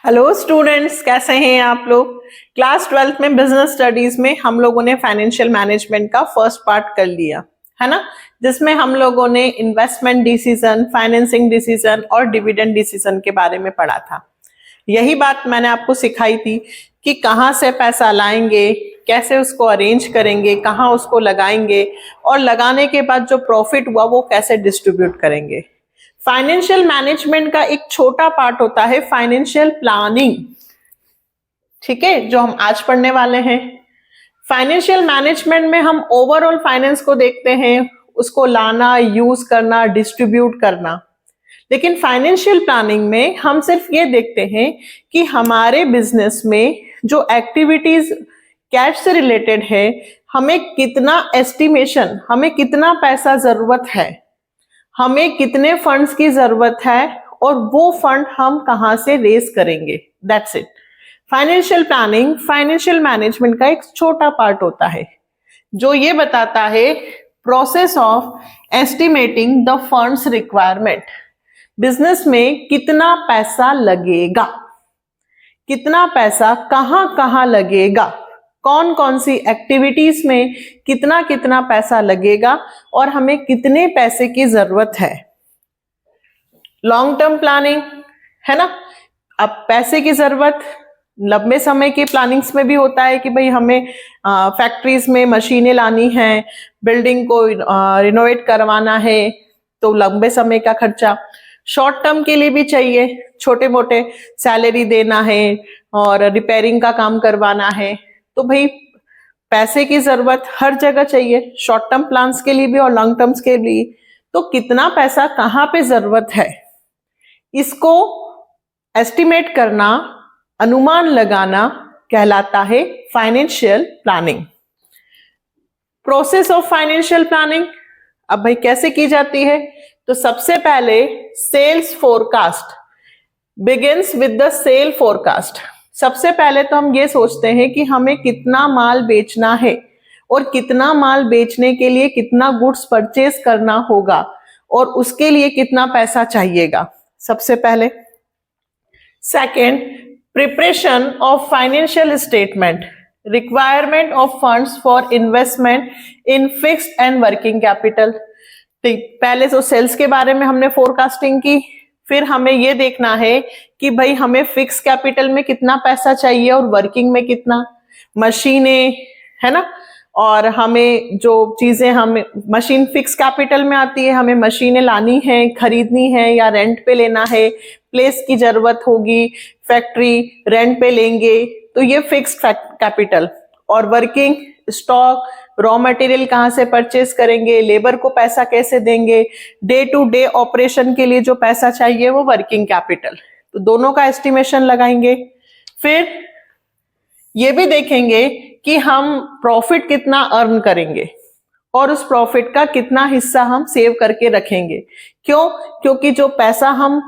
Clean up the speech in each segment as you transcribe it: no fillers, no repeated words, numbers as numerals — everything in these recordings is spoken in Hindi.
हेलो स्टूडेंट्स, कैसे हैं आप लोग। क्लास 12th में बिजनेस स्टडीज में हम लोगों ने फाइनेंशियल मैनेजमेंट का फर्स्ट पार्ट कर लिया है ना, जिसमें हम लोगों ने इन्वेस्टमेंट डिसीजन, फाइनेंसिंग डिसीजन और डिविडेंड डिसीजन के बारे में पढ़ा था। यही बात मैंने आपको सिखाई थी कि कहाँ से पैसा लाएंगे, कैसे उसको अरेंज करेंगे, कहाँ उसको लगाएंगे और लगाने के बाद जो प्रॉफिट हुआ वो कैसे डिस्ट्रीब्यूट करेंगे। फाइनेंशियल मैनेजमेंट का एक छोटा पार्ट होता है फाइनेंशियल प्लानिंग, ठीक है, जो हम आज पढ़ने वाले हैं। फाइनेंशियल मैनेजमेंट में हम ओवरऑल फाइनेंस को देखते हैं, उसको लाना, यूज करना, डिस्ट्रीब्यूट करना। लेकिन फाइनेंशियल प्लानिंग में हम सिर्फ ये देखते हैं कि हमारे बिजनेस में जो एक्टिविटीज कैश से रिलेटेड है, हमें कितना एस्टिमेशन, हमें कितना पैसा जरूरत है, हमें कितने फंड्स की जरूरत है और वो फंड हम कहां से रेज करेंगे। That's it. Financial planning financial management का एक छोटा पार्ट होता है जो ये बताता है process of estimating the funds requirement. Business में कितना पैसा लगेगा, कितना पैसा कहां कहां लगेगा, कौन कौन सी एक्टिविटीज में कितना कितना पैसा लगेगा और हमें कितने पैसे की जरूरत है। लॉन्ग टर्म प्लानिंग है ना। अब पैसे की जरूरत लंबे समय की प्लानिंग्स में भी होता है कि भाई हमें फैक्ट्रीज में मशीनें लानी है, बिल्डिंग को रिनोवेट करवाना है, तो लंबे समय का खर्चा। शॉर्ट टर्म के लिए भी चाहिए, छोटे मोटे सैलरी देना है और रिपेयरिंग का काम करवाना है, तो भाई पैसे की जरूरत हर जगह चाहिए, शॉर्ट टर्म प्लान्स के लिए भी और लॉन्ग टर्म्स के लिए। तो कितना पैसा कहाँ पे जरूरत है, इसको एस्टिमेट करना, अनुमान लगाना कहलाता है financial planning. Process of financial planning अब भाई कैसे की जाती है, तो सबसे पहले sales forecast begins with the sale forecast. सबसे पहले तो हम ये सोचते हैं कि हमें कितना माल बेचना है और कितना माल बेचने के लिए कितना गुड्स परचेज करना होगा और उसके लिए कितना पैसा चाहिएगा, सबसे पहले। Second, preparation of financial statement, requirement of funds for investment in fixed and working capital. पहले तो सेल्स के बारे में हमने फोरकास्टिंग की, फिर हमें ये देखना है कि भाई हमें फिक्स कैपिटल में कितना पैसा चाहिए और वर्किंग में कितना, मशीनें है ना, और हमें जो चीजें हमें मशीन फिक्स कैपिटल में आती है, हमें मशीनें लानी है, खरीदनी है या रेंट पे लेना है, प्लेस की जरूरत होगी, फैक्ट्री रेंट पे लेंगे, तो ये फिक्स्ड कैपिटल। और वर्किंग, स्टॉक, रॉ मटेरियल कहाँ से परचेस करेंगे, लेबर को पैसा कैसे देंगे, डे टू डे ऑपरेशन के लिए जो पैसा चाहिए वो वर्किंग कैपिटल। तो दोनों का एस्टिमेशन लगाएंगे। फिर ये भी देखेंगे कि हम प्रॉफिट कितना अर्न करेंगे और उस प्रॉफिट का कितना हिस्सा हम सेव करके रखेंगे। क्यों? क्योंकि जो पैसा हम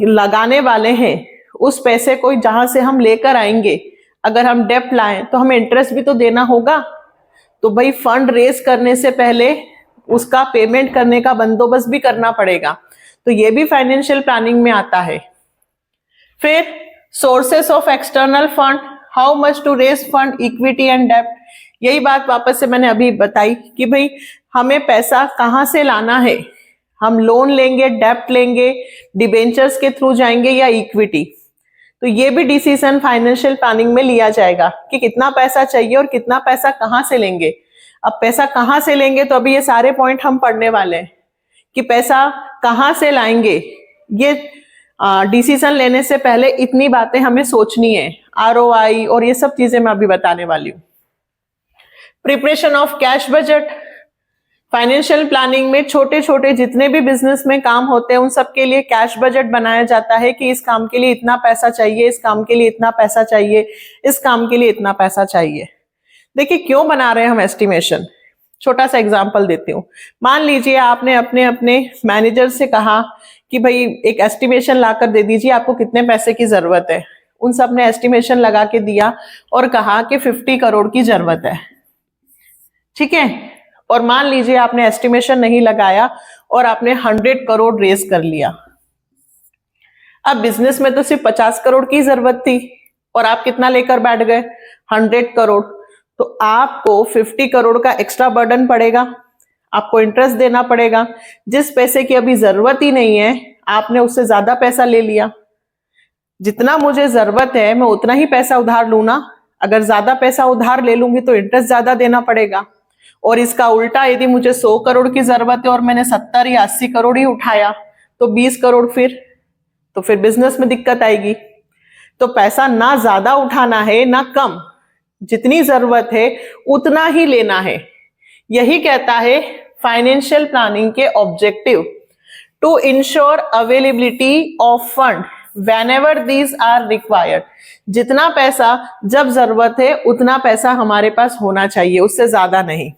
लगाने वाले हैं उस पैसे को जहां से हम लेकर आएंगे, अगर हम डेप्ट लाएं तो हमें इंटरेस्ट भी तो देना होगा, तो भाई फंड रेज करने से पहले उसका पेमेंट करने का बंदोबस्त भी करना पड़ेगा, तो ये भी फाइनेंशियल प्लानिंग में आता है। फिर sources of external fund, how much to raise fund, equity and डेप्ट। यही बात वापस से मैंने अभी बताई कि भाई हमें पैसा कहां से लाना है, हम लोन लेंगे, डेप्ट लेंगे, डिबेंचर्स के थ्रू जाएंगे या इक्विटी। तो ये भी डिसीजन फाइनेंशियल प्लानिंग में लिया जाएगा कि कितना पैसा चाहिए और कितना पैसा कहां से लेंगे। अब पैसा कहां से लेंगे तो अभी ये सारे पॉइंट हम पढ़ने वाले हैं कि पैसा कहां से लाएंगे। ये डिसीजन लेने से पहले इतनी बातें हमें सोचनी है, आरओआई और ये सब चीजें मैं अभी बताने वाली हूँ। Preparation of cash budget, financial planning में छोटे छोटे जितने भी बिजनेस में काम होते हैं उन सब के लिए कैश बजट बनाया जाता है कि इस काम के लिए इतना पैसा चाहिए, इस काम के लिए इतना पैसा चाहिए, इस काम के लिए इतना पैसा चाहिए। देखिए क्यों बना रहे हैं हम एस्टिमेशन, छोटा सा एग्जांपल देती हूँ। मान लीजिए आपने अपने अपने मैनेजर से कहा कि भाई एक एस्टिमेशन लाकर दे दीजिए, आपको कितने पैसे की जरूरत है। उन सब ने एस्टिमेशन लगा के दिया और कहा कि 50 करोड़ की जरूरत है, ठीक है। और मान लीजिए आपने एस्टिमेशन नहीं लगाया और आपने 100 करोड़ रेज कर लिया। अब बिजनेस में तो सिर्फ 50 करोड़ की जरूरत थी और आप कितना लेकर बैठ गए, 100 करोड़। तो आपको 50 करोड़ का एक्स्ट्रा बर्डन पड़ेगा, आपको इंटरेस्ट देना पड़ेगा। जिस पैसे की अभी जरूरत ही नहीं है आपने उससे ज्यादा पैसा ले लिया। जितना मुझे जरूरत है मैं उतना ही पैसा उधार लूं ना, अगर ज्यादा पैसा उधार ले लूंगी तो इंटरेस्ट ज्यादा देना पड़ेगा। और इसका उल्टा, यदि मुझे 100 करोड़ की जरूरत है और मैंने 70 या 80 करोड़ ही उठाया तो 20 करोड़ फिर बिजनेस में दिक्कत आएगी। तो पैसा ना ज्यादा उठाना है ना कम, जितनी जरूरत है उतना ही लेना है। यही कहता है फाइनेंशियल प्लानिंग के objective, to ensure availability of fund whenever these are required। जितना पैसा जब जरूरत है उतना पैसा हमारे पास होना चाहिए, उससे ज्यादा नहीं।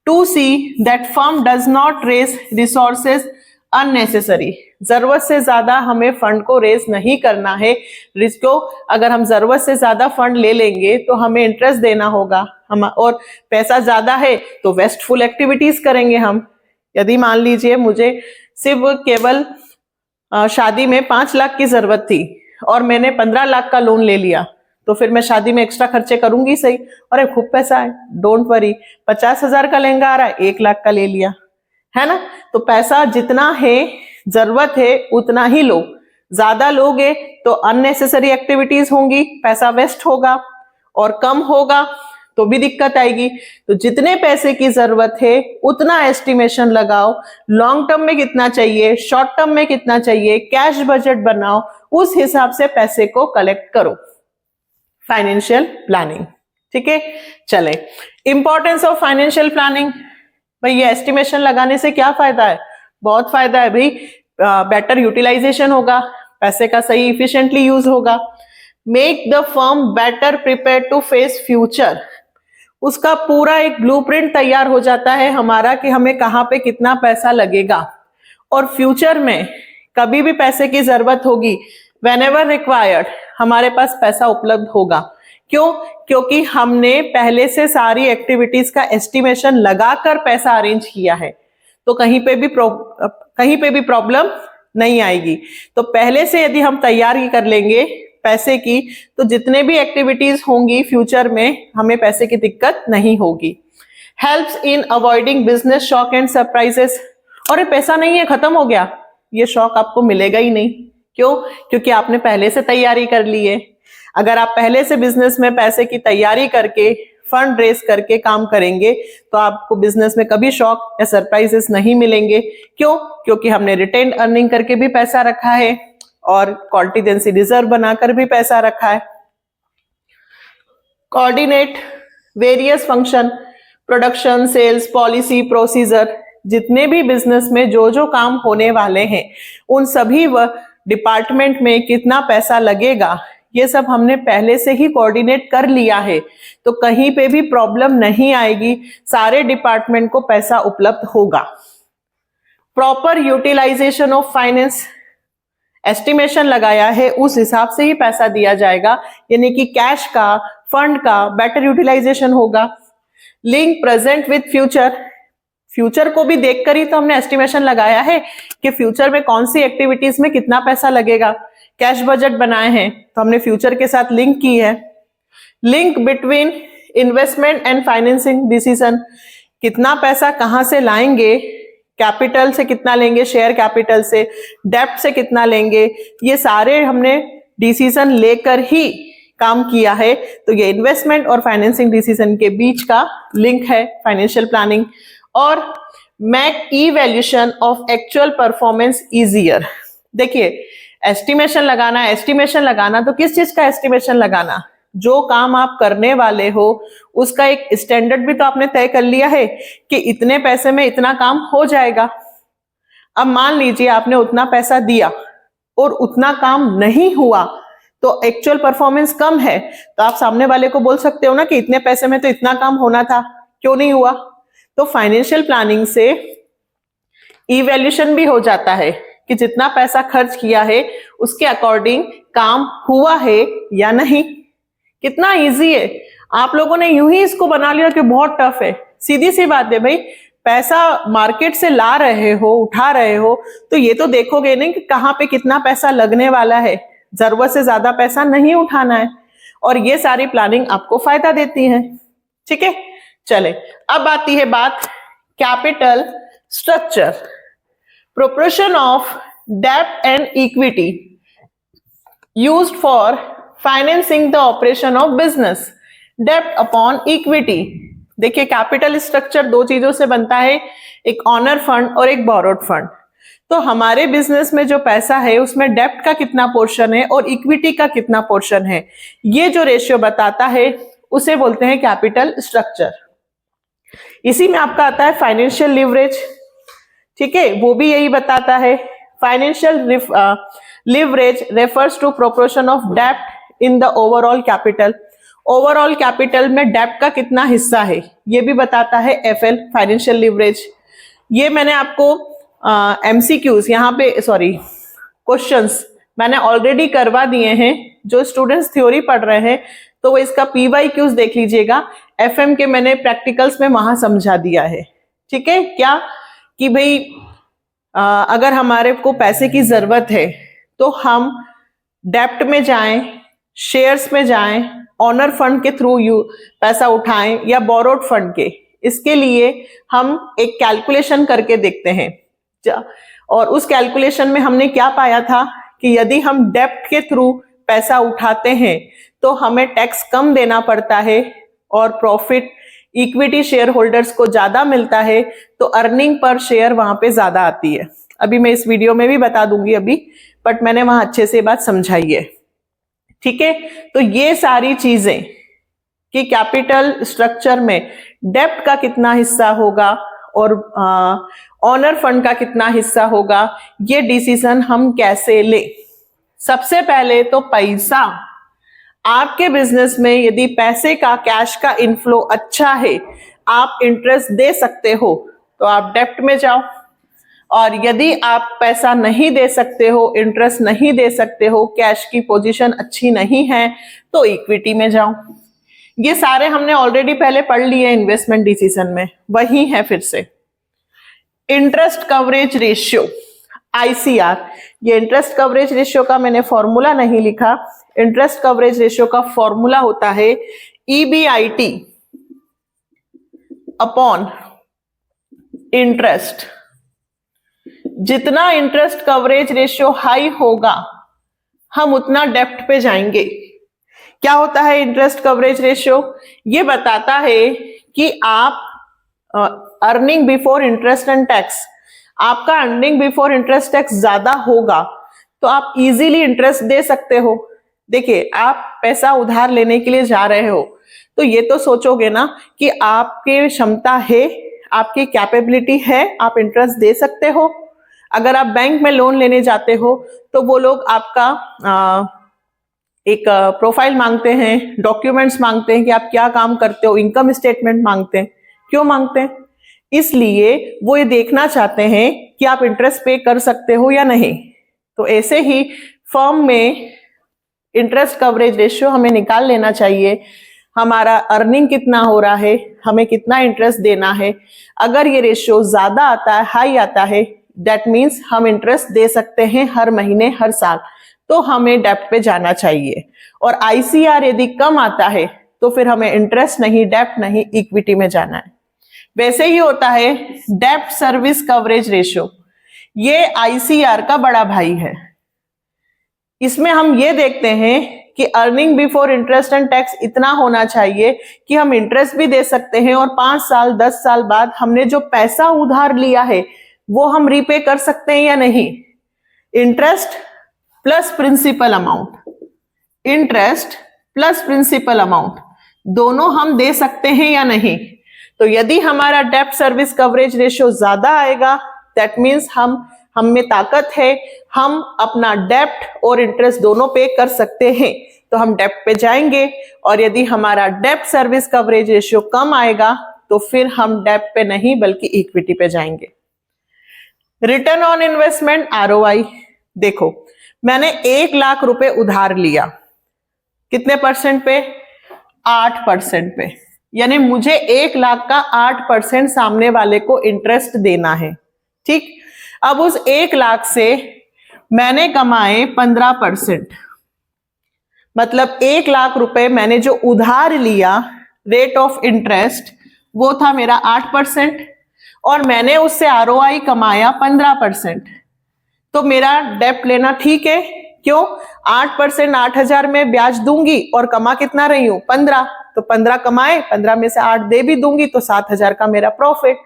To see that firm does not raise resources unnecessary। जरूरत से ज्यादा हमें फंड को रेज नहीं करना है। रिस्क को, अगर हम जरूरत से ज्यादा फंड ले लेंगे तो हमें इंटरेस्ट देना होगा, हम और पैसा ज्यादा है तो वेस्टफुल एक्टिविटीज करेंगे हम। यदि मान लीजिए मुझे सिर्फ केवल शादी में 5 लाख की जरूरत थी और मैंने 15 लाख का लोन ले लिया, तो फिर मैं शादी में एक्स्ट्रा खर्चे करूंगी सही। अरे खूब पैसा है, डोंट वरी, 50,000 का लहंगा आ रहा है, 1 लाख का ले लिया, है ना। तो पैसा जितना है, जरूरत है उतना ही लो। ज्यादा लोगे तो अननेसेसरी एक्टिविटीज होंगी, पैसा वेस्ट होगा, और कम होगा तो भी दिक्कत आएगी। तो जितने पैसे की जरूरत है उतना एस्टिमेशन लगाओ, लॉन्ग टर्म में कितना चाहिए, शॉर्ट टर्म में कितना चाहिए, कैश बजट बनाओ, उस हिसाब से पैसे को कलेक्ट करो। फाइनेंशियल प्लानिंग, ठीक है। चले, इंपॉर्टेंस ऑफ फाइनेंशियल प्लानिंग। भाई ये एस्टिमेशन लगाने से क्या फायदा है? बहुत फायदा है भाई। बेटर यूटिलाइजेशन होगा, पैसे का सही इफिशिएंटली यूज होगा। Make the firm better prepare to face future. उसका पूरा एक ब्लूप्रिंट तैयार हो जाता है हमारा कि हमें कहाँ पे कितना पैसा लगेगा, और फ्यूचर में कभी भी पैसे की जरूरत होगी, whenever required, हमारे पास पैसा उपलब्ध होगा। क्यों? क्योंकि हमने पहले से सारी एक्टिविटीज का एस्टिमेशन लगाकर पैसा अरेंज किया है, तो कहीं पे भी प्रॉब्लम नहीं आएगी। तो पहले से यदि हम तैयारी कर लेंगे पैसे की, तो जितने भी एक्टिविटीज होंगी फ्यूचर में हमें पैसे की दिक्कत नहीं होगी। Helps in avoiding business shock and surprises. और ये पैसा नहीं है, खत्म हो गया, ये शॉक आपको मिलेगा ही नहीं। क्यों? क्योंकि आपने पहले से तैयारी कर ली है। अगर आप पहले से बिजनेस में पैसे की तैयारी करके, फंड रेस करके काम करेंगे तो आपको बिजनेस में कभी शॉक या सरप्राइजेस नहीं मिलेंगे। क्यों? क्योंकि हमने रिटेन्ड अर्निंग करके भी पैसा रखा है और कॉन्टीजेंसी रिजर्व बनाकर भी पैसा रखा है। Coordinate various function, production, sales, policy, procedure, जितने भी बिजनेस में जो जो काम होने वाले हैं उन सभी डिपार्टमेंट में कितना पैसा लगेगा, ये सब हमने पहले से ही कोऑर्डिनेट कर लिया है, तो कहीं पे भी प्रॉब्लम नहीं आएगी, सारे डिपार्टमेंट को पैसा उपलब्ध होगा। Proper utilization of finance, estimation लगाया है उस हिसाब से ही पैसा दिया जाएगा, यानी कि कैश का, फंड का बेटर यूटिलाइजेशन होगा। Link present with future, future को भी देखकर ही तो हमने एस्टिमेशन लगाया है कि फ्यूचर में कौन सी एक्टिविटीज में कितना पैसा लगेगा। कैश बजट बनाए हैं तो हमने फ्यूचर के साथ लिंक की है। Link between investment and financing decision, कितना पैसा कहां से लाएंगे, कैपिटल से कितना लेंगे, शेयर कैपिटल से, डेब्ट से कितना लेंगे, ये सारे हमने डिसीजन लेकर ही काम किया है। तो ये इन्वेस्टमेंट और फाइनेंसिंग डिसीजन के बीच का लिंक है फाइनेंशियल प्लानिंग। और make evaluation of actual performance easier. देखिए, एस्टिमेशन लगाना तो किस चीज का एस्टिमेशन लगाना? जो काम आप करने वाले हो उसका एक स्टैंडर्ड भी तो आपने तय कर लिया है कि इतने पैसे में इतना काम हो जाएगा। अब मान लीजिए आपने उतना पैसा दिया और उतना काम नहीं हुआ, तो एक्चुअल परफॉर्मेंस कम है, तो आप सामने वाले को बोल सकते हो ना कि इतने पैसे में तो इतना काम होना था, क्यों नहीं हुआ? तो फाइनेंशियल प्लानिंग से इवैल्यूएशन भी हो जाता है कि जितना पैसा खर्च किया है उसके अकॉर्डिंग काम हुआ है या नहीं। कितना इजी है, आप लोगों ने यूं ही इसको बना लिया कि बहुत टफ है। सीधी सी बात है भाई, पैसा मार्केट से ला रहे हो, उठा रहे हो, तो ये तो देखोगे नहीं कि कहाँ पे कितना पैसा लगने वाला है। जरूरत से ज्यादा पैसा नहीं उठाना है, और ये सारी प्लानिंग आपको फायदा देती है। ठीक है, चले अब आती है बात कैपिटल स्ट्रक्चर। प्रोपोर्शन ऑफ डेब्ट and equity used for financing the operation of business, डेब्ट अपॉन इक्विटी। देखिए, कैपिटल स्ट्रक्चर दो चीजों से बनता है, एक ऑनर फंड और एक बोरोड फंड। तो हमारे बिजनेस में जो पैसा है उसमें डेब्ट का कितना पोर्शन है और इक्विटी का कितना पोर्शन है, ये जो रेशियो बताता है उसे बोलते हैं कैपिटल स्ट्रक्चर। इसी में आपका आता है फाइनेंशियल लिवरेज। ठीक है, वो भी यही बताता है। Financial leverage refers to proportion of डेब्ट in the overall capital. Overall capital में डेब्ट का कितना हिस्सा है ये भी बताता है एफएल, फाइनेंशियल लिवरेज। ये मैंने आपको एमसीक्यूज यहाँ पे क्वेश्चंस मैंने ऑलरेडी करवा दिए हैं। जो स्टूडेंट्स थ्योरी पढ़ रहे हैं तो वो इसका पीवाईक्यूज देख लीजिएगा। एफएम के मैंने प्रैक्टिकल्स में वहां समझा दिया है। ठीक है, क्या कि भाई अगर हमारे को पैसे की जरूरत है तो हम डेब्ट में जाएं, शेयर्स में जाएं, ऑनर फंड के थ्रू पैसा उठाएं या बोरोड फंड के। इसके लिए हम एक कैलकुलेशन करके देखते हैं, और उस कैलकुलेशन में हमने क्या पाया था कि यदि हम डेब्ट के थ्रू पैसा उठाते हैं तो हमें टैक्स कम देना पड़ता है और प्रॉफिट इक्विटी शेयर होल्डर्स को ज्यादा मिलता है, तो अर्निंग पर शेयर वहां पे ज्यादा आती है। अभी मैं इस वीडियो में भी बता दूंगी अभी, बट मैंने वहां अच्छे से बात समझाई है। ठीक है, तो ये सारी चीजें कि कैपिटल स्ट्रक्चर में डेब्ट का कितना हिस्सा होगा और ऑनर फंड का कितना हिस्सा होगा, ये डिसीजन हम कैसे ले। सबसे पहले तो पैसा, आपके बिजनेस में यदि पैसे का, कैश का इनफ्लो अच्छा है, आप इंटरेस्ट दे सकते हो तो आप डेब्ट में जाओ, और यदि आप पैसा नहीं दे सकते हो, इंटरेस्ट नहीं दे सकते हो, कैश की पोजीशन अच्छी नहीं है, तो इक्विटी में जाओ। ये सारे हमने ऑलरेडी पहले पढ़ लिए इन्वेस्टमेंट डिसीजन में, वही है फिर से। इंटरेस्ट कवरेज रेशियो आईसीआर, ये इंटरेस्ट कवरेज रेशियो का मैंने फॉर्मूला नहीं लिखा। इंटरेस्ट कवरेज रेशियो का फॉर्मूला होता है ईबीआईटी अपॉन इंटरेस्ट। जितना इंटरेस्ट कवरेज रेशियो हाई होगा हम उतना डेब्ट पे जाएंगे। क्या होता है इंटरेस्ट कवरेज रेशियो? ये बताता है कि आप earning before interest and tax, आपका अर्निंग बिफोर इंटरेस्ट टैक्स ज्यादा होगा तो आप इजीली इंटरेस्ट दे सकते हो। देखिए, आप पैसा उधार लेने के लिए जा रहे हो तो ये तो सोचोगे ना कि आपकी क्षमता है, आपकी कैपेबिलिटी है, आप इंटरेस्ट दे सकते हो। अगर आप बैंक में लोन लेने जाते हो तो वो लोग आपका एक प्रोफाइल मांगते हैं, डॉक्यूमेंट्स मांगते हैं कि आप क्या काम करते हो, इनकम स्टेटमेंट मांगते हैं। क्यों मांगते हैं? इसलिए वो ये देखना चाहते हैं कि आप इंटरेस्ट पे कर सकते हो या नहीं। तो ऐसे ही फर्म में इंटरेस्ट कवरेज रेशियो हमें निकाल लेना चाहिए। हमारा अर्निंग कितना हो रहा है, हमें कितना इंटरेस्ट देना है। अगर ये रेशियो ज्यादा आता है, हाई आता है, दैट मीन्स हम इंटरेस्ट दे सकते हैं हर महीने, हर साल, तो हमें डेब्ट पे जाना चाहिए। और आईसीआर यदि कम आता है तो फिर हमें इंटरेस्ट नहीं, डेब्ट नहीं, इक्विटी में जाना है। वैसे ही होता है डेब्ट सर्विस कवरेज रेशियो, ये आईसीआर का बड़ा भाई है। इसमें हम ये देखते हैं कि earning before interest and tax इतना होना चाहिए कि हम इंटरेस्ट भी दे सकते हैं और 5 साल 10 साल बाद हमने जो पैसा उधार लिया है वो हम रीपे कर सकते हैं या नहीं। Interest plus principal amount, interest plus principal amount दोनों हम दे सकते हैं या नहीं। तो यदि हमारा डेब्ट सर्विस कवरेज रेशियो ज्यादा आएगा, दैट मीन्स हम में ताकत है, हम अपना डेब्ट और इंटरेस्ट दोनों पे कर सकते हैं, तो हम डेब्ट पे जाएंगे। और यदि हमारा डेब्ट सर्विस कवरेज रेशियो कम आएगा तो फिर हम डेब्ट पे नहीं बल्कि इक्विटी पे जाएंगे। रिटर्न ऑन इन्वेस्टमेंट आरओआई, देखो मैंने 1 लाख रुपए उधार लिया, कितने परसेंट पे? 8% पे। यानी मुझे 1 लाख का 8% सामने वाले को इंटरेस्ट देना है। ठीक, अब उस 1 लाख से मैंने कमाए 15%, मतलब 1 लाख रुपए मैंने जो उधार लिया, रेट ऑफ इंटरेस्ट वो था मेरा 8% और मैंने उससे आरओआई कमाया 15%। तो मेरा डेप्ट लेना ठीक है, क्यों? 8% 8,000 में ब्याज दूंगी और कमा कितना रही हूं? 15। तो 15 कमाए, 15 में से 8 दे भी दूंगी तो 7,000 का मेरा प्रॉफिट।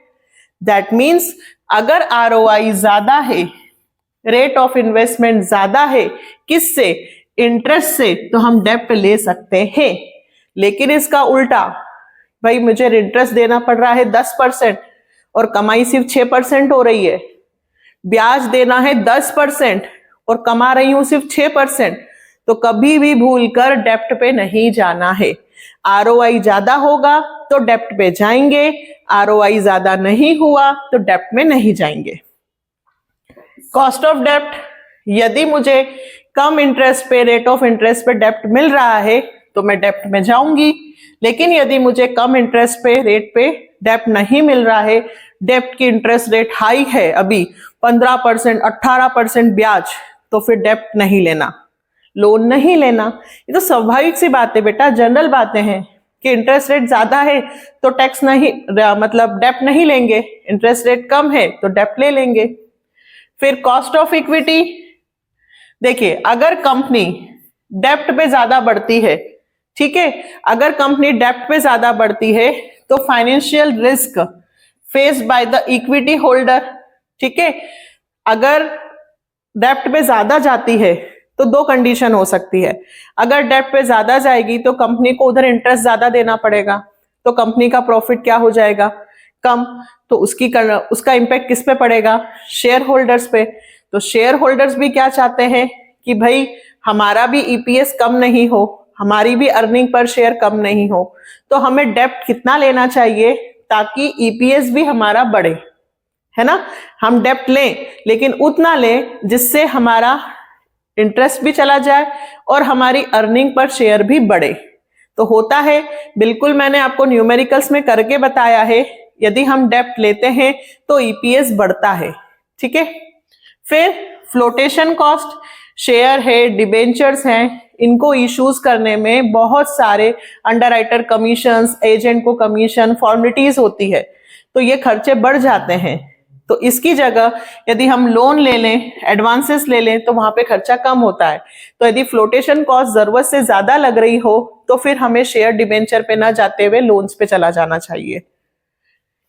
दैट मीन्स अगर आरओआई ज्यादा है, रेट ऑफ इन्वेस्टमेंट ज्यादा है, किससे? इंटरेस्ट से, तो हम डेप्ट ले सकते हैं। लेकिन इसका उल्टा, भाई मुझे इंटरेस्ट देना पड़ रहा है 10% और कमाई सिर्फ 6% हो रही है, ब्याज देना है 10% और कमा रही हूं सिर्फ 6%, तो कभी भी भूलकर डेप्ट पे नहीं जाना है। आरओआई ज्यादा होगा तो डेप्ट पे जाएंगे, आरओआई ज्यादा नहीं हुआ तो डेप्ट में नहीं जाएंगे। कॉस्ट ऑफ डेप्ट, यदि मुझे कम इंटरेस्ट पे, रेट ऑफ इंटरेस्ट पे डेप्ट मिल रहा है तो मैं डेप्ट में जाऊंगी। लेकिन यदि मुझे कम इंटरेस्ट पे, रेट पे डेप्ट नहीं मिल रहा है, डेप्ट की इंटरेस्ट रेट हाई है, अभी 15%, 18% ब्याज, तो फिर डेप्ट नहीं लेना, लोन नहीं लेना। ये तो स्वाभाविक सी बात है बेटा, जनरल बातें हैं कि इंटरेस्ट रेट ज्यादा है तो टैक्स नहीं, मतलब डेप्ट नहीं लेंगे, इंटरेस्ट रेट कम है तो डेप्ट ले लेंगे। फिर कॉस्ट ऑफ इक्विटी, देखिए अगर कंपनी डेप्ट पे ज्यादा बढ़ती है, ठीक है, अगर कंपनी डेप्ट पे ज्यादा बढ़ती है तो financial risk faced by the equity holder, ठीक है, अगर डेप्ट पे ज्यादा जाती है तो 2 कंडीशन हो सकती है। अगर डेप्ट पे ज्यादा जाएगी तो कंपनी को उधर इंटरेस्ट ज्यादा देना पड़ेगा, तो कंपनी का प्रॉफिट क्या हो जाएगा? कम। तो उसका इंपैक्ट किस पे पड़ेगा? शेयर होल्डर्स पे। तो शेयर होल्डर्स भी क्या चाहते हैं कि भाई हमारा भी ईपीएस कम नहीं हो, हमारी भी अर्निंग पर शेयर कम नहीं हो, तो हमें डेप्ट कितना लेना चाहिए ताकि ईपीएस भी हमारा बढ़े, है ना? हम डेप्ट लें लेकिन उतना लें जिससे हमारा इंटरेस्ट भी चला जाए और हमारी अर्निंग पर शेयर भी बढ़े। तो होता है, बिल्कुल मैंने आपको न्यूमेरिकल्स में करके बताया है, यदि हम डेप्ट लेते हैं तो ईपीएस बढ़ता है, ठीक है। फिर फ्लोटेशन कॉस्ट, शेयर है, डिबेंचर्स हैं, इनको इश्यूज करने में बहुत सारे अंडरराइटर कमीशंस, एजेंट को कमीशन, फॉर्मेलिटीज होती है, तो ये खर्चे बढ़ जाते हैं। तो इसकी जगह यदि हम लोन ले लें, एडवांसेस ले लें, तो वहां पे खर्चा कम होता है। तो यदि फ्लोटेशन कॉस्ट जरूरत से ज्यादा लग रही हो तो फिर हमें शेयर डिबेंचर पे ना जाते हुए लोन्स पे चला जाना चाहिए।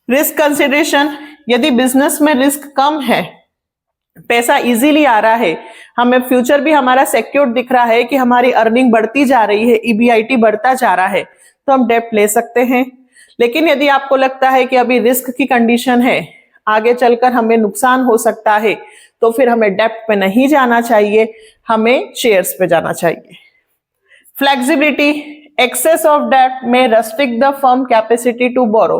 रिस्क कंसिडरेशन, यदि बिजनेस में रिस्क कम है, पैसा इजीली आ रहा है, हमें फ्यूचर भी हमारा सिक्योर दिख रहा है कि हमारी अर्निंग बढ़ती जा रही है, ईबीआईटी बढ़ता जा रहा है, तो हम डेप्ट ले सकते हैं। लेकिन यदि आपको लगता है कि अभी रिस्क की कंडीशन है, आगे चलकर हमें नुकसान हो सकता है, तो फिर हमें डेप्ट पे नहीं जाना चाहिए, हमें शेयर्स पे जाना चाहिए। फ्लेक्सिबिलिटी, एक्सेस ऑफ डेप्ट में restrict the firm capacity to borrow.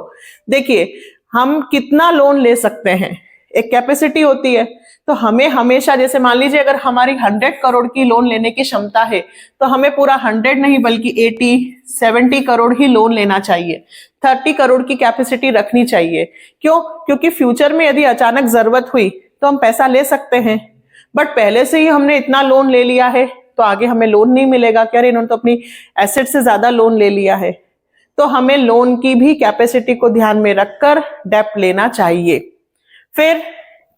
देखिए हम कितना लोन ले सकते हैं, एक कैपेसिटी होती है, तो हमें हमेशा, जैसे मान लीजिए अगर हमारी 100 करोड़ की लोन लेने की क्षमता है तो हमें पूरा 100 नहीं बल्कि 80-70 करोड़ ही लोन लेना चाहिए, 30 करोड़ की कैपेसिटी रखनी चाहिए। क्यों? क्योंकि फ्यूचर में यदि अचानक जरूरत हुई तो हम पैसा ले सकते हैं, बट पहले से ही हमने इतना लोन ले लिया है तो आगे हमें लोन नहीं मिलेगा कि अरे इन्होंने तो अपनी एसेट से ज्यादा लोन ले लिया है। तो हमें लोन की भी कैपेसिटी को ध्यान में रखकर डेप्ट लेना चाहिए। फिर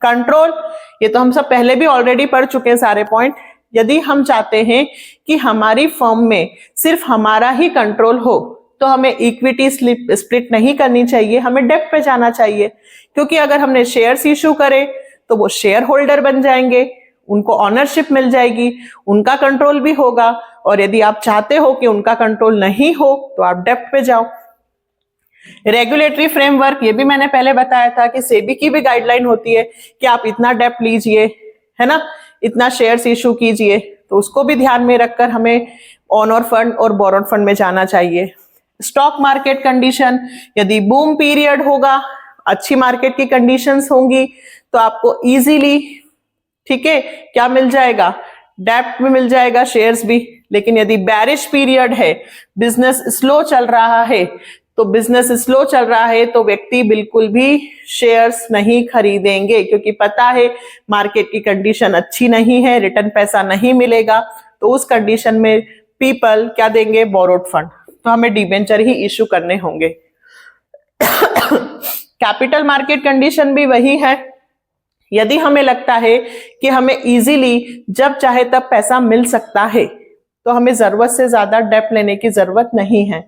कंट्रोल, ये तो हम सब पहले भी ऑलरेडी पढ़ चुके हैं सारे पॉइंट। यदि हम चाहते हैं कि हमारी फर्म में सिर्फ हमारा ही कंट्रोल हो तो हमें इक्विटी स्प्लिट नहीं करनी चाहिए, हमें डेप्ट पे जाना चाहिए। क्योंकि अगर हमने शेयर्स इशू करे तो वो शेयर होल्डर बन जाएंगे, उनको ऑनरशिप मिल जाएगी, उनका कंट्रोल भी होगा। और यदि आप चाहते हो कि उनका कंट्रोल नहीं हो तो आप डेप्ट पे जाओ। रेगुलेटरी फ्रेमवर्क, ये भी मैंने पहले बताया था कि सेबी की भी गाइडलाइन होती है कि आप इतना डेप्ट लीजिए, है ना, इतना शेयर्स इशू कीजिए, तो उसको भी ध्यान में रखकर हमें ऑनर फंड और बोरोड फंड में जाना चाहिए। स्टॉक मार्केट कंडीशन, यदि बूम पीरियड होगा, अच्छी मार्केट की कंडीशंस होंगी तो आपको इजीली, ठीक है, क्या मिल जाएगा? डेप्ट में मिल जाएगा, शेयर्स भी। लेकिन यदि बैरिश पीरियड है, बिजनेस स्लो चल रहा है, तो बिजनेस स्लो चल रहा है तो व्यक्ति बिल्कुल भी शेयर्स नहीं खरीदेंगे, क्योंकि पता है मार्केट की कंडीशन अच्छी नहीं है, रिटर्न पैसा नहीं मिलेगा। तो उस कंडीशन में पीपल क्या देंगे? Borrowed fund. तो हमें डिबेंचर ही इश्यू करने होंगे। कैपिटल मार्केट कंडीशन भी वही है। यदि हमें लगता है कि हमें इजीली जब चाहे तब पैसा मिल सकता है तो हमें जरूरत से ज्यादा डेप्ट लेने की जरूरत नहीं है।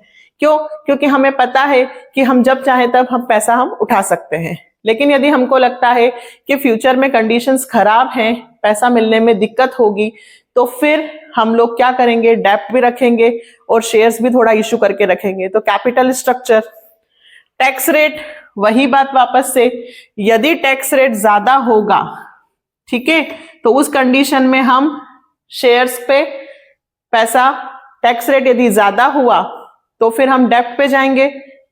क्यों? क्योंकि हमें पता है कि हम जब चाहे तब हम पैसा उठा सकते हैं। लेकिन यदि हमको लगता है कि फ्यूचर में कंडीशंस खराब हैं, पैसा मिलने में दिक्कत होगी, तो फिर हम लोग क्या करेंगे? डेप्ट भी रखेंगे और शेयर्स भी थोड़ा इश्यू करके रखेंगे। तो कैपिटल स्ट्रक्चर, टैक्स रेट, वही बात वापस से, यदि टैक्स रेट ज्यादा होगा, ठीक है, तो उस कंडीशन में हम शेयर्स पे पैसा, टैक्स रेट यदि ज्यादा हुआ तो फिर हम डेप्ट पे जाएंगे।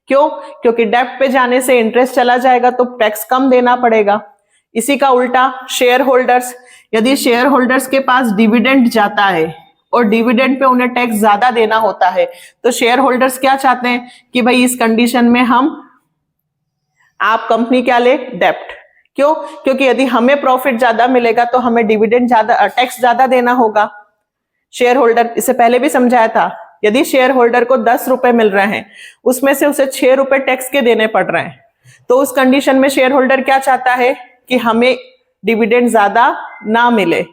क्यों? क्योंकि डेप्ट पे जाने से इंटरेस्ट चला जाएगा तो टैक्स कम देना पड़ेगा। इसी का उल्टा शेयर होल्डर्स, यदि शेयर होल्डर्स के पास डिविडेंड जाता है और डिविडेंड पे उन्हें टैक्स ज्यादा देना होता है, तो शेयर होल्डर्स क्या चाहते हैं कि भाई इस कंडीशन में आप कंपनी क्या ले? डेप्ट। क्यों? क्योंकि यदि हमें प्रॉफिट ज्यादा मिलेगा तो हमें डिविडेंड ज्यादा, टैक्स ज्यादा देना होगा। शेयर होल्डर, इससे पहले भी समझाया था, यदि शेयर होल्डर को 10 रुपए मिल रहे हैं, उसमें से उसे 6 रुपए टैक्स के देने पड़ रहे हैं, तो उस कंडीशन में शेयर होल्डर क्या चाहता है कि हमें डिविडेंड ज्यादा ना मिले,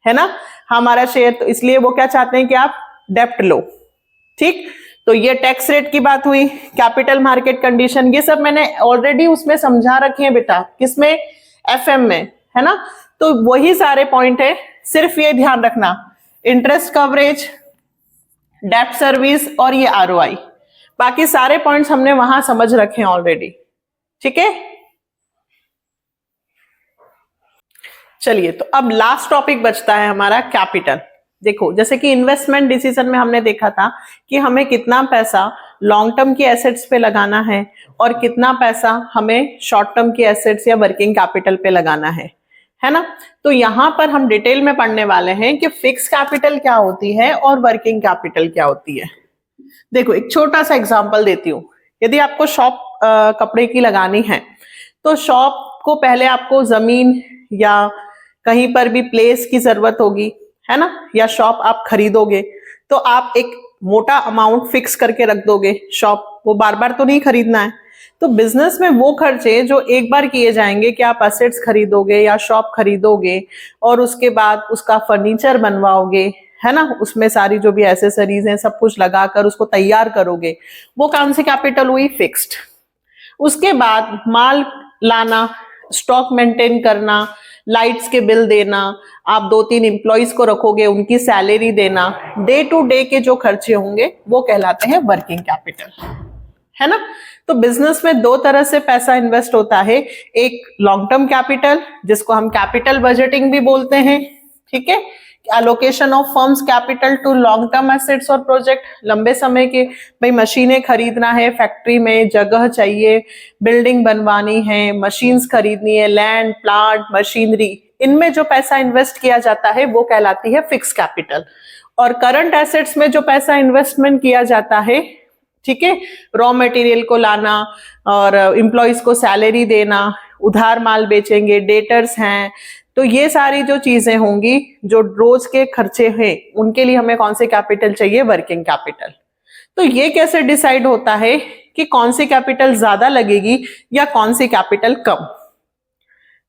है ना, हमारा शेयर। तो इसलिए वो क्या चाहते हैं कि आप डेप्ट लो। ठीक, तो ये टैक्स रेट की बात हुई। कैपिटल मार्केट कंडीशन, ये सब मैंने ऑलरेडी उसमें समझा रखे हैं बेटा, किसमें? एफएम में, है ना। तो वही सारे पॉइंट है, सिर्फ ये ध्यान रखना, इंटरेस्ट कवरेज, डेप्ट सर्विस और ये आरओआई, बाकी सारे पॉइंट्स हमने वहां समझ रखे हैं ऑलरेडी। ठीक है, चलिए, तो अब लास्ट टॉपिक बचता है हमारा कैपिटल। देखो, जैसे कि इन्वेस्टमेंट डिसीजन में हमने देखा था कि हमें कितना पैसा लॉन्ग टर्म की एसेट्स पे लगाना है और कितना पैसा हमें शॉर्ट टर्म की एसेट्स या वर्किंग कैपिटल पे लगाना है ना। तो यहां पर हम डिटेल में पढ़ने वाले हैं कि फिक्स कैपिटल क्या होती है और वर्किंग कैपिटल क्या होती है। देखो, एक छोटा सा एग्जांपल देती हूँ। यदि आपको शॉप कपड़े की लगानी है, तो शॉप को पहले आपको जमीन या कहीं पर भी प्लेस की जरूरत होगी, है ना, या शॉप आप खरीदोगे तो आप एक मोटा अमाउंट फिक्स करके रख दोगे। शॉप वो बार बार तो नहीं खरीदना है। तो बिजनेस में वो खर्चे जो एक बार किए जाएंगे कि आप असेट्स खरीदोगे या शॉप खरीदोगे और उसके बाद उसका फर्नीचर बनवाओगे, है ना, उसमें सारी जो भी एसेसरीज हैं सब कुछ लगाकर उसको तैयार करोगे, वो कौन सी कैपिटल हुई? फिक्स्ड। उसके बाद माल लाना, स्टॉक मेंटेन करना, लाइट्स के बिल देना, आप 2-3 एम्प्लॉइज को रखोगे, उनकी सैलरी देना, डे टू डे के जो खर्चे होंगे वो कहलाते हैं वर्किंग कैपिटल, है ना। तो बिजनेस में दो तरह से पैसा इन्वेस्ट होता है, एक लॉन्ग टर्म कैपिटल जिसको हम कैपिटल बजटिंग भी बोलते हैं, ठीक है, allocation of firm's capital to long term assets और प्रोजेक्ट, लंबे समय के, भाई मशीनें खरीदना है, फैक्ट्री में जगह चाहिए, बिल्डिंग बनवानी है, मशीन्स खरीदनी है, लैंड, प्लांट, मशीनरी, इनमें जो पैसा इन्वेस्ट किया जाता है वो कहलाती है फिक्स कैपिटल। और करंट एसेट्स में जो पैसा इन्वेस्टमेंट किया जाता है, ठीक है, रॉ मटेरियल को लाना और एम्प्लॉइज को सैलरी देना, उधार माल बेचेंगे, डेटर्स हैं, तो ये सारी जो चीजें होंगी जो रोज के खर्चे हैं, उनके लिए हमें कौन से कैपिटल चाहिए? Working capital. तो ये कैसे डिसाइड होता है कि कौन सी कैपिटल ज्यादा लगेगी या कौन सी कैपिटल कम,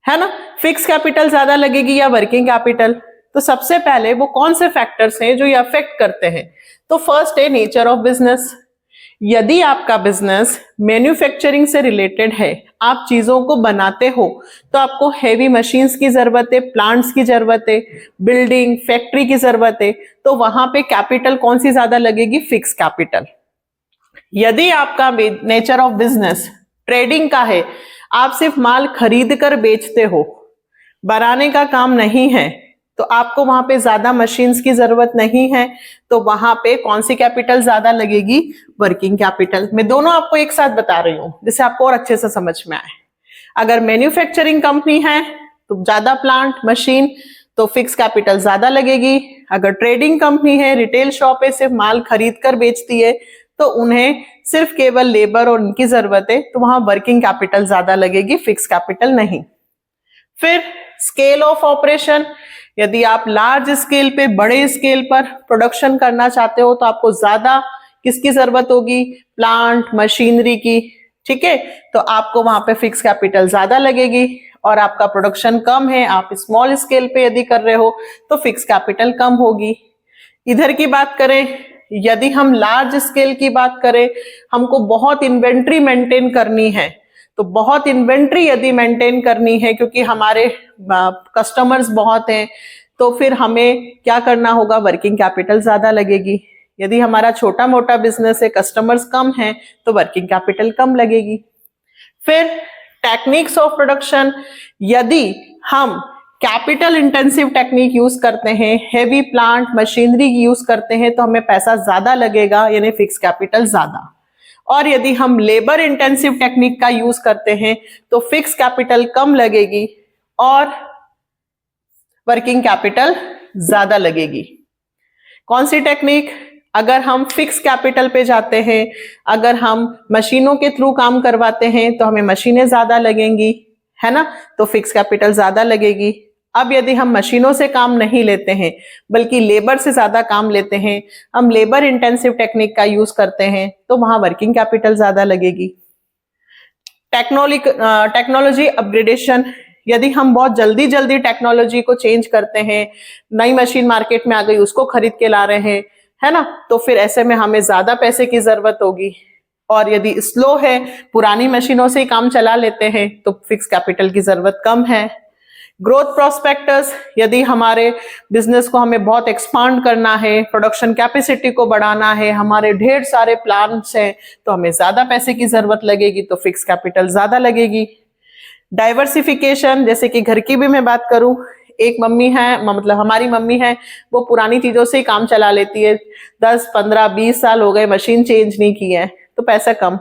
है ना, फिक्स कैपिटल ज्यादा लगेगी या वर्किंग कैपिटल? तो सबसे पहले वो कौन से फैक्टर्स हैं जो ये अफेक्ट करते हैं? तो फर्स्ट है नेचर ऑफ बिजनेस। यदि आपका बिजनेस मैन्युफैक्चरिंग से रिलेटेड है, आप चीजों को बनाते हो, तो आपको हैवी मशीन्स की जरूरत है, प्लांट्स की जरूरत है, बिल्डिंग, फैक्ट्री की जरूरत है, तो वहां पे कैपिटल कौन सी ज्यादा लगेगी? Fix capital. यदि आपका नेचर ऑफ बिजनेस ट्रेडिंग का है, आप सिर्फ माल खरीद कर बेचते हो, बनाने का काम नहीं है, तो आपको वहां पे ज्यादा मशीन्स की जरूरत नहीं है, तो वहां पे कौन सी कैपिटल ज्यादा लगेगी? Working capital. मैं दोनों आपको एक साथ बता रही हूं जिससे आपको और अच्छे से समझ में आए। अगर मैन्युफैक्चरिंग कंपनी है तो ज्यादा प्लांट, मशीन, तो फिक्स कैपिटल ज्यादा लगेगी। अगर ट्रेडिंग कंपनी है, रिटेल शॉप है, सिर्फ माल खरीद कर बेचती है, तो उन्हें सिर्फ केवल लेबर और उनकी जरूरत है, तो वहां वर्किंग कैपिटल ज्यादा लगेगी, फिक्स कैपिटल नहीं। फिर स्केल ऑफ ऑपरेशन, यदि आप लार्ज स्केल पे, बड़े स्केल पर प्रोडक्शन करना चाहते हो तो आपको ज्यादा किसकी जरूरत होगी, प्लांट मशीनरी की, ठीक है, तो आपको वहां पे फिक्स कैपिटल ज्यादा लगेगी। और आपका प्रोडक्शन कम है, आप स्मॉल स्केल पे यदि कर रहे हो तो फिक्स कैपिटल कम होगी। इधर की बात करें, यदि हम लार्ज स्केल की बात करें, हमको बहुत इन्वेंट्री मेंटेन करनी है, तो बहुत इन्वेंट्री यदि मेंटेन करनी है क्योंकि हमारे कस्टमर्स बहुत हैं, तो फिर हमें क्या करना होगा, वर्किंग कैपिटल ज्यादा लगेगी। यदि हमारा छोटा मोटा बिजनेस है, कस्टमर्स कम हैं, तो वर्किंग कैपिटल कम लगेगी। फिर टेक्निक्स ऑफ प्रोडक्शन, यदि हम कैपिटल इंटेंसिव टेक्निक यूज करते हैं, हेवी प्लांट मशीनरी यूज करते हैं, तो हमें पैसा ज्यादा लगेगा, यानी फिक्स कैपिटल ज्यादा। और यदि हम लेबर इंटेंसिव टेक्निक का यूज करते हैं तो फिक्स कैपिटल कम लगेगी और वर्किंग कैपिटल ज्यादा लगेगी। कौन सी टेक्निक, अगर हम फिक्स कैपिटल पे जाते हैं, अगर हम मशीनों के थ्रू काम करवाते हैं तो हमें मशीनें ज्यादा लगेंगी, है ना, तो फिक्स कैपिटल ज्यादा लगेगी। अब यदि हम मशीनों से काम नहीं लेते हैं बल्कि लेबर से ज्यादा काम लेते हैं, हम लेबर इंटेंसिव टेक्निक का यूज करते हैं, तो वहां वर्किंग कैपिटल ज्यादा लगेगी। टेक्नोलॉजी अपग्रेडेशन, यदि हम बहुत जल्दी जल्दी टेक्नोलॉजी को चेंज करते हैं, नई मशीन मार्केट में आ गई उसको खरीद के ला रहे हैं, है ना, तो फिर ऐसे में हमें ज्यादा पैसे की जरूरत होगी। और यदि स्लो है, पुरानी मशीनों से ही काम चला लेते हैं, तो फिक्स कैपिटल की जरूरत कम है। ग्रोथ प्रोस्पेक्टस, यदि हमारे बिजनेस को हमें बहुत एक्सपांड करना है, प्रोडक्शन कैपेसिटी को बढ़ाना है, हमारे ढेर सारे प्लान्स हैं, तो हमें ज्यादा पैसे की जरूरत लगेगी, तो फिक्स कैपिटल ज्यादा लगेगी। डाइवर्सिफिकेशन, जैसे कि घर की भी मैं बात करूं, एक मम्मी है, मतलब हमारी मम्मी है, वो पुरानी चीजों से ही काम चला लेती है, 10 15 20 साल हो गए मशीन चेंज नहीं की है, तो पैसा कम।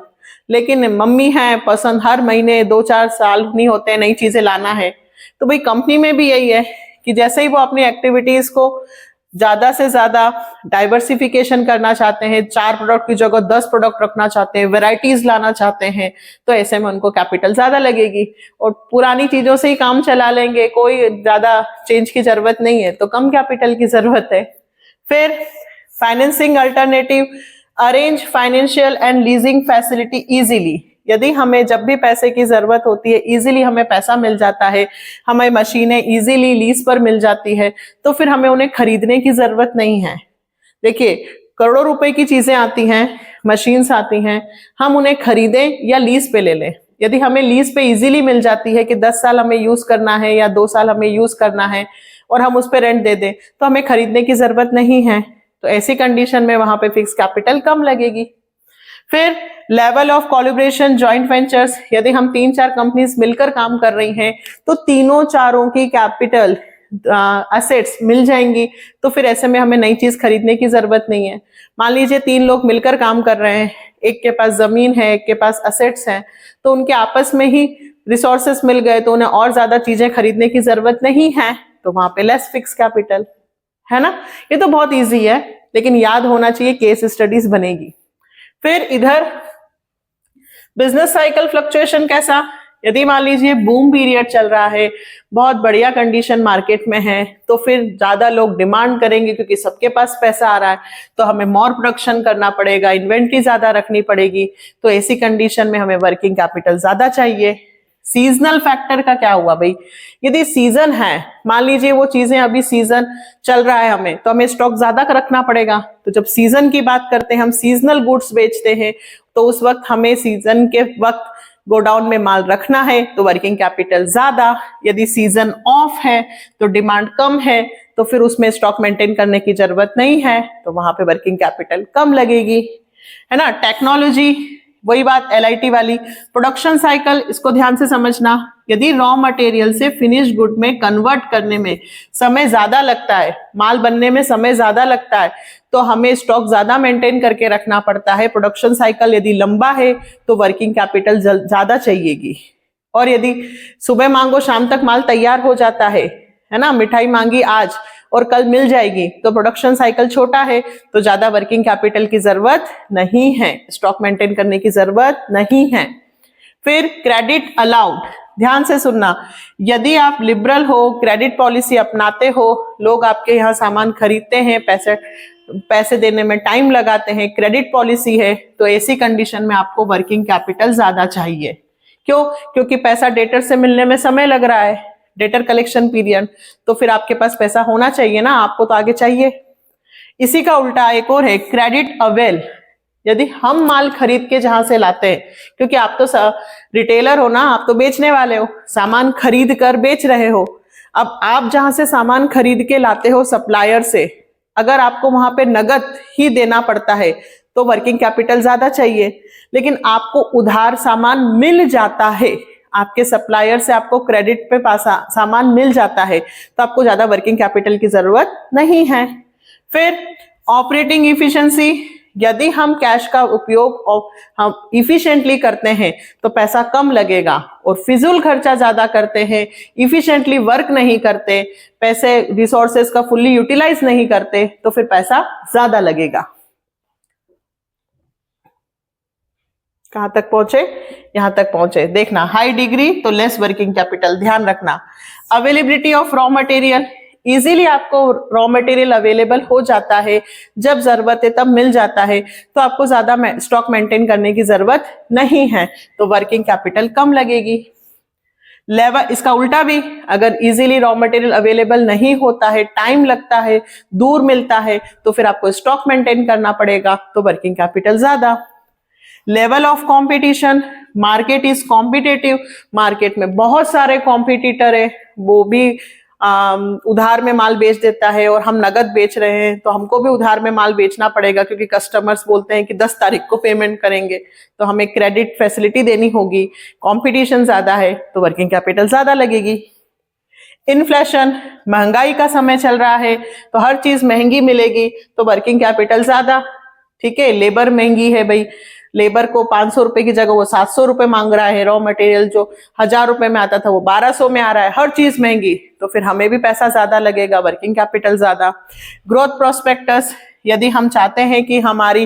लेकिन मम्मी है पसंद, हर महीने 2-4 साल नहीं होते नई चीजें लाना है, तो भाई कंपनी में भी यही है कि जैसे ही वो अपनी एक्टिविटीज को ज्यादा से ज्यादा डाइवर्सिफिकेशन करना चाहते हैं, 4 प्रोडक्ट की जगह 10 प्रोडक्ट रखना चाहते हैं, वेराइटीज लाना चाहते हैं, तो ऐसे में उनको कैपिटल ज्यादा लगेगी। और पुरानी चीजों से ही काम चला लेंगे, कोई ज्यादा चेंज की जरूरत नहीं है, तो कम कैपिटल की जरूरत है। फिर financing alternative, arrange financial and leasing facility easily, यदि हमें जब भी पैसे की जरूरत होती है, इजीली हमें पैसा मिल जाता है, हमें मशीनें इजीली लीज पर मिल जाती है, तो फिर हमें उन्हें खरीदने की जरूरत नहीं है। देखिए, करोड़ों रुपए की चीजें आती हैं, मशीन्स आती हैं, हम उन्हें खरीदें या लीज पे ले लें। यदि हमें लीज पे इजीली मिल जाती है कि 10 साल हमें यूज करना है या 2 साल हमें यूज करना है और हम उस पर रेंट दे दें, तो हमें खरीदने की जरूरत नहीं है, तो ऐसी कंडीशन में वहां पे फिक्स कैपिटल कम लगेगी। फिर level of collaboration, joint ventures, यदि हम 3-4 कंपनीज मिलकर काम कर रही हैं तो तीनों चारों की कैपिटल एसेट्स मिल जाएंगी, तो फिर ऐसे में हमें नई चीज खरीदने की जरूरत नहीं है। मान लीजिए 3 लोग मिलकर काम कर रहे हैं, एक के पास जमीन है, एक के पास एसेट्स हैं, तो उनके आपस में ही रिसोर्सेस मिल गए, तो उन्हें और ज्यादा चीजें खरीदने की जरूरत नहीं है, तो वहां पे लेस फिक्स कैपिटल, है ना। ये तो बहुत ईजी है, लेकिन याद होना चाहिए, केस स्टडीज बनेगी। फिर इधर बिजनेस साइकिल फ्लक्चुएशन कैसा, यदि मान लीजिए बूम पीरियड चल रहा है, बहुत बढ़िया कंडीशन मार्केट में है, तो फिर ज्यादा लोग डिमांड करेंगे क्योंकि सबके पास पैसा आ रहा है, तो हमें मोर प्रोडक्शन करना पड़ेगा, इन्वेंट्री ज्यादा रखनी पड़ेगी, तो ऐसी कंडीशन में हमें वर्किंग कैपिटल ज्यादा चाहिए। सीजनल फैक्टर का क्या हुआ भाई, यदि सीजन है, मान लीजिए वो चीजें अभी सीजन चल रहा है हमें, तो हमें स्टॉक ज्यादा रखना पड़ेगा। तो जब सीजन की बात करते हैं, हम सीजनल गुड्स बेचते हैं, तो उस वक्त हमें सीजन के वक्त गोडाउन में माल रखना है, तो वर्किंग कैपिटल ज्यादा। यदि सीजन ऑफ है तो डिमांड कम है, तो फिर उसमें स्टॉक मेंटेन करने की जरूरत नहीं है, तो वहां पे वर्किंग कैपिटल कम लगेगी, है ना। टेक्नोलॉजी, वही बात LIT वाली, प्रोडक्शन साइकिल, इसको ध्यान से समझना। यदि रॉ मटेरियल से फिनिश गुड में कन्वर्ट करने में समय ज्यादा लगता है, माल बनने में समय ज्यादा लगता है, तो हमें स्टॉक ज्यादा मेंटेन करके रखना पड़ता है। प्रोडक्शन साइकिल यदि लंबा है तो वर्किंग कैपिटल ज्यादा चाहिएगी। और यदि सुबह मांगो शाम तक माल तैयार हो जाता है ना, मिठाई मांगी आज और कल मिल जाएगी, तो प्रोडक्शन साइकिल छोटा है तो ज्यादा वर्किंग कैपिटल की जरूरत नहीं है, स्टॉक मेंटेन करने की जरूरत नहीं है। फिर क्रेडिट अलाउड, ध्यान से सुनना, यदि आप लिबरल हो, क्रेडिट पॉलिसी अपनाते हो, लोग आपके यहाँ सामान खरीदते हैं, पैसे देने में टाइम लगाते हैं, क्रेडिट पॉलिसी है, तो ऐसी कंडीशन में आपको वर्किंग कैपिटल ज्यादा चाहिए। क्यों? क्योंकि पैसा डेटर से मिलने में समय लग रहा है, डेटर कलेक्शन पीरियड, तो फिर आपके पास पैसा होना चाहिए ना, आपको तो आगे चाहिए। इसी का उल्टा एक और है क्रेडिट अवेल, यदि हम माल खरीद के जहां से लाते हैं, क्योंकि आप तो रिटेलर हो ना, आप तो बेचने वाले हो, सामान खरीद कर बेच रहे हो। अब आप जहां से सामान खरीद के लाते हो सप्लायर से, अगर आपको वहां पे नगद ही देना पड़ता है तो वर्किंग कैपिटल ज्यादा चाहिए। लेकिन आपको उधार सामान मिल जाता है, आपके सप्लायर से आपको क्रेडिट पे सामान मिल जाता है, तो आपको ज्यादा वर्किंग कैपिटल की जरूरत नहीं है। फिर ऑपरेटिंग इफिशिएंसी, यदि हम कैश का उपयोग हम इफिशिएंटली करते हैं तो पैसा कम लगेगा, और फिजूल खर्चा ज्यादा करते हैं, इफिशिएंटली वर्क नहीं करते, पैसे रिसोर्सेस का फुल्ली यूटिलाइज नहीं करते, तो फिर पैसा ज्यादा लगेगा। कहां तक पहुंचे? यहां तक पहुंचे। देखना, हाई डिग्री तो लेस वर्किंग कैपिटल, ध्यान रखना। Availability of raw material, easily आपको रॉ मटेरियल अवेलेबल हो जाता है, जब जरूरत है तब मिल जाता है, तो आपको ज्यादा स्टॉक मेंटेन करने की जरूरत नहीं है, तो वर्किंग कैपिटल कम लगेगी। लेवल, इसका उल्टा भी, अगर इजीली रॉ मटेरियल अवेलेबल नहीं होता है, टाइम लगता है, दूर मिलता है, तो फिर आपको स्टॉक मेंटेन करना पड़ेगा, तो वर्किंग कैपिटल ज्यादा। Level of competition, market is competitive, market में बहुत सारे कॉम्पिटिटर है, वो भी उधार में माल बेच देता है और हम नगद बेच रहे हैं, तो हमको भी उधार में माल बेचना पड़ेगा, क्योंकि कस्टमर्स बोलते हैं कि 10 तारीख को पेमेंट करेंगे, तो हमें क्रेडिट फैसिलिटी देनी होगी, कंपटीशन ज्यादा है, तो वर्किंग कैपिटल ज्यादा लगेगी। इन्फ्लेशन, महंगाई का समय चल रहा है, तो हर चीज महंगी मिलेगी, तो वर्किंग कैपिटल ज्यादा। ठीक है, लेबर महंगी है भाई, लेबर को 500 रुपए की जगह वो 700 रुपए मांग रहा है, रॉ मटेरियल जो 1000 रुपए में आता था वो 1200 में आ रहा है, हर चीज महंगी, तो फिर हमें भी पैसा ज्यादा लगेगा, वर्किंग कैपिटल ज्यादा। ग्रोथ प्रोस्पेक्टस, यदि हम चाहते हैं कि हमारी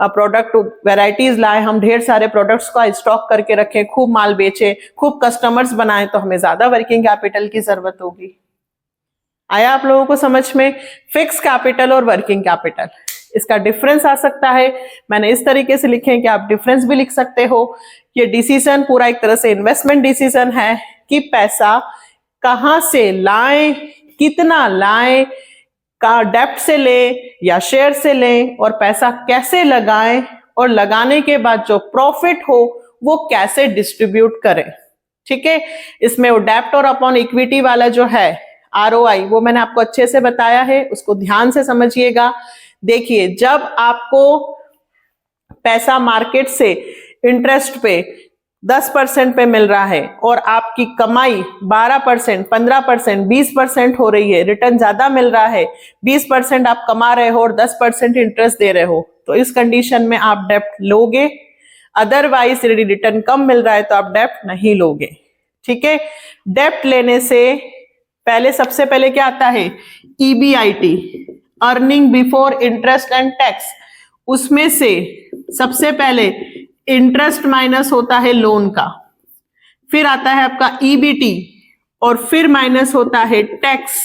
प्रोडक्ट वैरायटीज लाए, हम ढेर सारे प्रोडक्ट्स का स्टॉक करके रखें, खूब माल बेचे, खूब कस्टमर्स बनाएं, तो हमें ज्यादा वर्किंग कैपिटल की जरूरत होगी। आया आप लोगों को समझ में? फिक्स कैपिटल और वर्किंग कैपिटल, इसका डिफरेंस आ सकता है, मैंने इस तरीके से लिखे हैं कि आप डिफरेंस भी लिख सकते हो। ये डिसीजन पूरा एक तरह से इन्वेस्टमेंट डिसीजन है कि पैसा कहां से लाएं, कितना लाएं, का डेप्ट से लें या शेयर से लें, और पैसा कैसे लगाएं, और लगाने के बाद जो प्रॉफिट हो वो कैसे डिस्ट्रीब्यूट करें। ठीक है, इसमें वो डेप्ट और अपॉन इक्विटी वाला जो है ROI, वो मैंने आपको अच्छे से बताया है, उसको ध्यान से समझिएगा। देखिए, जब आपको पैसा मार्केट से इंटरेस्ट पे 10% पे मिल रहा है और आपकी कमाई 12%, 15%, 20% हो रही है, रिटर्न ज्यादा मिल रहा है, 20% आप कमा रहे हो और 10% इंटरेस्ट दे रहे हो, तो इस कंडीशन में आप डेप्ट लोगे। अदरवाइज यदि रिटर्न कम मिल रहा है तो आप डेप्ट नहीं लोगे। ठीक है, डेप्ट लेने से पहले सबसे पहले क्या आता है? EBIT, earning before interest and tax, उसमें से सबसे पहले इंटरेस्ट माइनस होता है लोन का, फिर आता है आपका EBT, और फिर माइनस होता है टैक्स,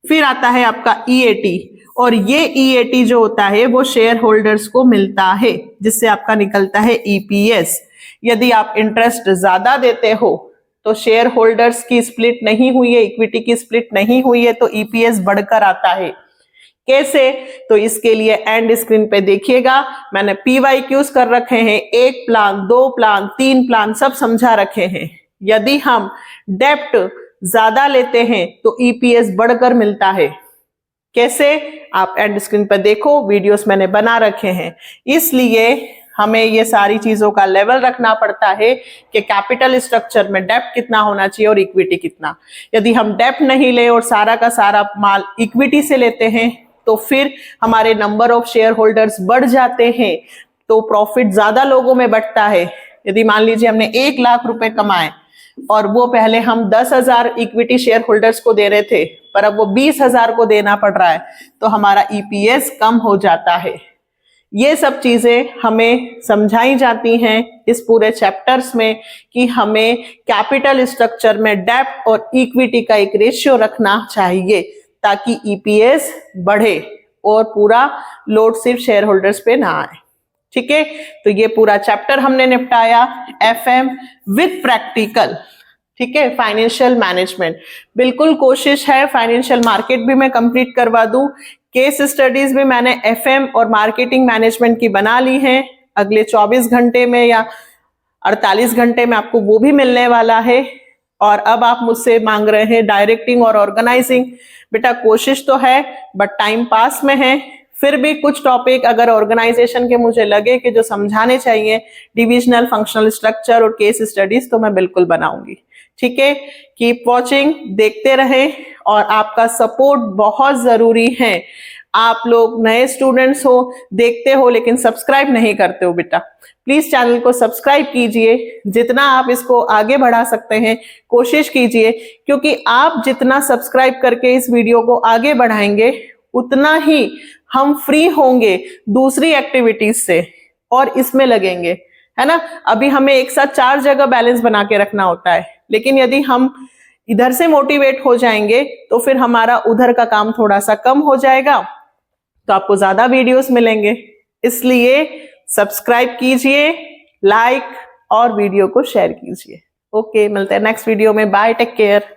फिर आता है आपका EAT, और ये EAT जो होता है वो शेयर होल्डर्स को मिलता है, जिससे आपका निकलता है EPS। यदि आप इंटरेस्ट ज्यादा देते हो तो शेयर होल्डर्स की स्प्लिट नहीं हुई है, इक्विटी की स्प्लिट नहीं हुई है, तो EPS बढ़कर आता है। कैसे? तो इसके लिए एंड स्क्रीन पे देखिएगा, मैंने PYQs कर रखे हैं, 1 प्लान, 2 प्लान, 3 प्लान, सब समझा रखे हैं। यदि हम डेप्ट ज्यादा लेते हैं तो EPS बढ़कर मिलता है। कैसे? आप एंड स्क्रीन पर देखो, वीडियोस मैंने बना रखे हैं। इसलिए हमें ये सारी चीजों का लेवल रखना पड़ता है कि कैपिटल स्ट्रक्चर में डेप्ट कितना होना चाहिए और इक्विटी कितना। यदि हम डेप्ट नहीं ले और सारा का सारा माल इक्विटी से लेते हैं तो फिर हमारे नंबर ऑफ शेयर होल्डर्स बढ़ जाते हैं, तो प्रॉफिट ज्यादा लोगों में बढ़ता है। यदि मान लीजिए हमने 1 लाख रुपए कमाए और वो पहले हम 10,000 इक्विटी शेयर होल्डर्स को दे रहे थे, पर अब वो 20,000 को देना पड़ रहा है, तो हमारा ईपीएस कम हो जाता है। ये सब चीजें हमें समझाई जाती हैं इस पूरे चैप्टर्स में कि हमें कैपिटल स्ट्रक्चर में डेब्ट और इक्विटी का एक रेशियो रखना चाहिए ताकि ईपीएस बढ़े और पूरा लोड सिर्फ शेयर होल्डर्स पे ना आए। ठीक है, तो ये पूरा चैप्टर हमने निपटाया एफएम विद प्रैक्टिकल। ठीक है, फाइनेंशियल मैनेजमेंट, बिल्कुल कोशिश है फाइनेंशियल मार्केट भी मैं कंप्लीट करवा दूं। केस स्टडीज भी मैंने एफएम और मार्केटिंग मैनेजमेंट की बना ली हैं। अगले 24 घंटे में या 48 घंटे में आपको वो भी मिलने वाला है। और अब आप मुझसे मांग रहे हैं डायरेक्टिंग और ऑर्गेनाइजिंग। बेटा कोशिश तो है बट टाइम पास में है, फिर भी कुछ टॉपिक अगर ऑर्गेनाइजेशन के मुझे लगे कि जो समझाने चाहिए, डिविजनल फंक्शनल स्ट्रक्चर और केस स्टडीज, तो मैं बिल्कुल बनाऊंगी। ठीक है, कीप वॉचिंग, देखते रहें और आपका सपोर्ट बहुत जरूरी है। आप लोग नए स्टूडेंट्स हो, देखते हो लेकिन सब्सक्राइब नहीं करते हो। बेटा प्लीज चैनल को सब्सक्राइब कीजिए, जितना आप इसको आगे बढ़ा सकते हैं कोशिश कीजिए, क्योंकि आप जितना सब्सक्राइब करके इस वीडियो को आगे बढ़ाएंगे उतना ही हम फ्री होंगे दूसरी एक्टिविटीज से और इसमें लगेंगे, है ना। अभी हमें एक साथ 4 जगह बैलेंस बना के रखना होता है, लेकिन यदि हम इधर से मोटिवेट हो जाएंगे तो फिर हमारा उधर का काम थोड़ा सा कम हो जाएगा, तो आपको ज्यादा वीडियोस मिलेंगे। इसलिए सब्सक्राइब कीजिए, लाइक और वीडियो को शेयर कीजिए। ओके, मिलते हैं नेक्स्ट वीडियो में। Bye, take care.